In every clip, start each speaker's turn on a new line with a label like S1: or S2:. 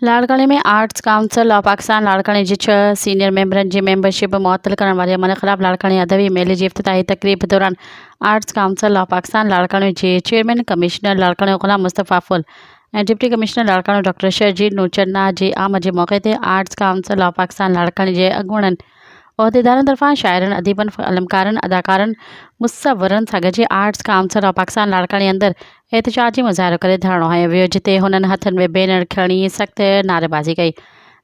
S1: लाड़काने में Arts Council of Pakistan लाड़काने जी 6 सीनियर मेंबरनि जी मेंबरशिप मुअत्तल करण वारे अमल ख़िलाफ़ लाड़काने अदबी मेले जी इफ्तिताही तकरीब दौरान आर्ट्स काउंसिल ऑफ पाकिस्तान लाड़काने जे चेयरमैन कमिश्नर लाड़काने ग़ुलाम मुस्तफ़ा फुल ऐं डिप्टी कमिश्नर लाड़काने डॉक्टर शर्जील नूरचन्ना जे आमद जे मौक़े ते आर्ट्स काउंसिल ऑफ पाकिस्तान लाड़काने जे अॻूणनि उहिदेदारनि तरफ़ां शाइरनि अदीबनि फ़िल्मकारनि अदाकारनि मुसव्वरनि सां गॾु आर्ट्स काउंसिल ऑफ पाकिस्तान लाड़काने अंदरि एहतिजाजी मुज़ाहिरो करे धरणो हयो वियो, जिते हुननि हथनि में बैनर खणी सख़्त नारेबाज़ी कई।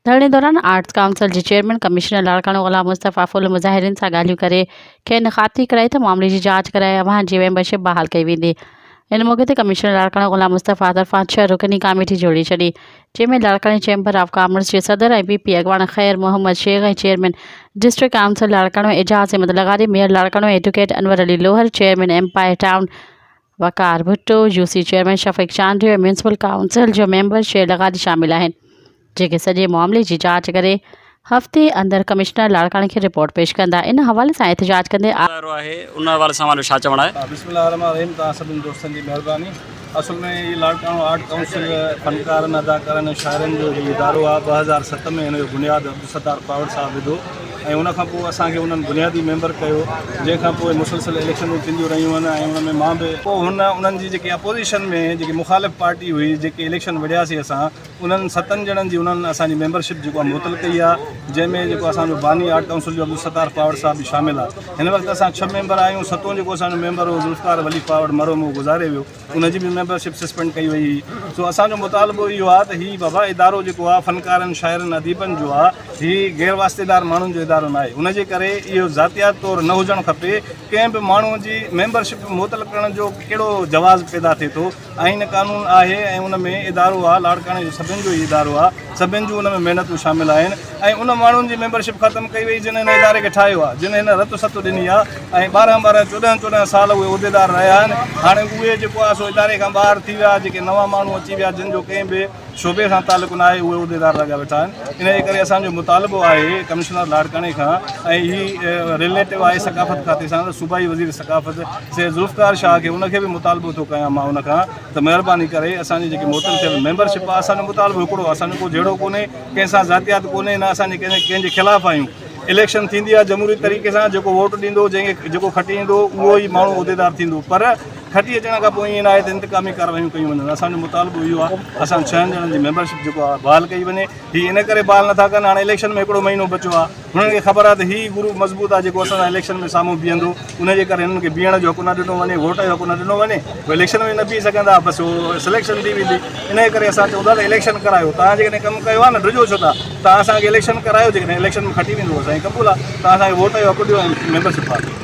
S1: धरणे दौरान आर्ट्स काउंसिल जे चेयरमैन कमिश्नर लाड़काने ग़ुलाम मुस्तफ़ा फुल मुज़ाहिरीन सां ॻाल्हियूं करे खेनि ख़ातिरी कराई त मामले जी जांच कराए अवां जी मेंबरशिप बहाल कई वेंदी। इन मौक़े ते कमिश्नर लाड़काने ग़ुलाम मुस्तफ़ा तरफ़ां 6 रुकनी कमेटी जोड़ी छॾी, जंहिंमें लाड़काने चैम्बर ऑफ कॉमर्स जे सदर ऐं पी अॻवान ख़ैर मोहम्मद शेख ऐं चेयरमैन डिस्ट्रिक्ट काउंसिल लाड़काने एजाज़ अहमद लगारी, मेयर लाड़काने एडवोकेट अनवर अली लोहर, चेयरमैन एम्पायर टाउन वकार भुट्टो, यूसी चेयरमैन शफ़ीक चांडरी ऐं म्यूनसिपल काउंसिल जो मेंबर शेर लगारी शामिल आहिनि, जेके सॼे मामले जी जांच करे हफ़्ते अंदरि कमिश्नर लाड़काने खे रिपोर्ट पेश कंदा। इन हवाले सां एहतिजाज कंदे
S2: उन हवाले सां छा चवणु आहे?
S3: बिस्मिल्लाहिर्रहमानिर्रहीम। तव्हां सभिनी दोस्तनि जी महिरबानी। असल में ये लाड़कानो आर्ट काउंसिल फ़नकारनि अदाकारनि शाइरनि जो ही इदारो आहे। 2007 में हिन जो बुनियादु अब्दुलसत्तार पावड़ साहब विधो ऐं उन खां पोइ असांखे उन्हनि बुनियादी मेंबर कयो, जंहिंखां पोइ मुसलसल इलेक्शनूं थींदियूं रहियूं आहिनि ऐं उन में मां बि पोइ उन्हनि जी जेकी अपोज़िशन में जेकी मुख़ालिफ़ पार्टी हुई, जेके इलेक्शन विढ़ियासीं असां, उन्हनि 7 ॼणनि जी उन्हनि असांजी मेंबरशिप जेको आहे मुअत्तल कई आहे, जंहिंमें जेको असांजो बानी आर्ट काउंसिल जो अब्दुलसत्तार पावड़ साहब बि शामिल आहे। हिन वक़्तु असां 6 मेंबर आहियूं। 7 जेको असांजो मेंबर हो ज़ुल्फ़कार वली पावड़ मरो मुंहुं गुज़ारे वियो, उनजी बि मेंबरशिप सस्पेंड कई वई हुई। सो असांजो मुतालबो इहो आहे त हीउ बाबा इदारो जेको आहे फ़नकारनि शाइरनि अदीबनि जो आहे, हीउ गैर वास्तेदार माण्हुनि जो इदारो न आहे। उनजे करे इहो ज़ातियात तौरु न हुजणु खपे। कंहिं बि माण्हूअ जी मेंबरशिप मुअत्तल करण जो कहिड़ो जवाज़ पैदा थिए थो। आइन कानून आहे ऐं उन में इदारो आहे, लाड़काने जो सभिनि जो इदारो आहे, सभिनि जूं उन में महिनतूं शामिल आहिनि ऐं उन माण्हुनि जी मेंबरशिप ख़तमु कई वई जिन हिन इदारे खे ठाहियो आहे, जिन हिन रतु सतु ॾिनी आहे ऐं 12 14 साल उहे उहिदेदार रहिया आहिनि। हाणे उहे जेको आहे सो इदारे खां ॿाहिरि थी विया, जेके नवां माण्हू अची विया जिन जो कंहिं बि शोबे सां तालुक़ु न आहे, उहे उहिदेदार लॻा वेठा आहिनि। इन जे करे असांजो मुतालबो आहे कमिश्नर लाड़काने खां, ऐं हीअ रिलेटिव आहे सक़ाफ़त खाते सां, सूबाई वज़ीर सक़ाफ़त से ज़ुल्फ़कार शाह खे, उनखे बि मुतालबो थो कयां मां उन खां त महिरबानी करे असांजी जेकी मुअत्तल थियल मेंबरशिप आहे, असांजो मुतालबो हिकिड़ो आहे, असांजो को जहिड़ो कोन्हे, कंहिंसां ज़ातियात कोन्हे, न असांजे कंहिंजे ख़िलाफ़ु आहियूं। इलेक्शन थींदी आहे जमहूरी तरीक़े सां, जेको वोट ॾींदो, जंहिंखे जेको खटी ईंदो उहो ई माण्हू उहिदेदार थींदो, पर खटी अचण खां पोइ ईअं न आहे त इंतकामी कार्रवायूं कयूं वञनि। असांजो मुतालबो इहो आहे असां 6 ॼणनि जी मेंबरशिप जेको आहे बहाल कई वञे। हीअ इन करे बहाल नथा कनि, हाणे इलेक्शन में हिकिड़ो महीनो बचियो आहे, हुननि खे ख़बर आहे त हीउ ग्रुप मज़बूत आहे जेको असांजा इलेक्शन में साम्हूं बीहंदो, उनजे करे हिननि खे बीहण जो हक़ु न ॾिनो वञे, वोट जो हक़ु न ॾिनो वञे, उहे इलेक्शन में न बीह सघंदा, बसि उहो सिलेक्शन थी वेंदी। इन जे करे असां चऊं था त इलेक्शन करायो। तव्हां जेकॾहिं कमु कयो आहे न, ड्रिजो छो था, तव्हां असांखे इलेक्शन करायो, जेकॾहिं इलेक्शन में खटी वेंदो असांखे क़बूल आहे, तव्हां असांखे वोट जो हक़ु ॾियो ऐं मेंबरशिप आहे।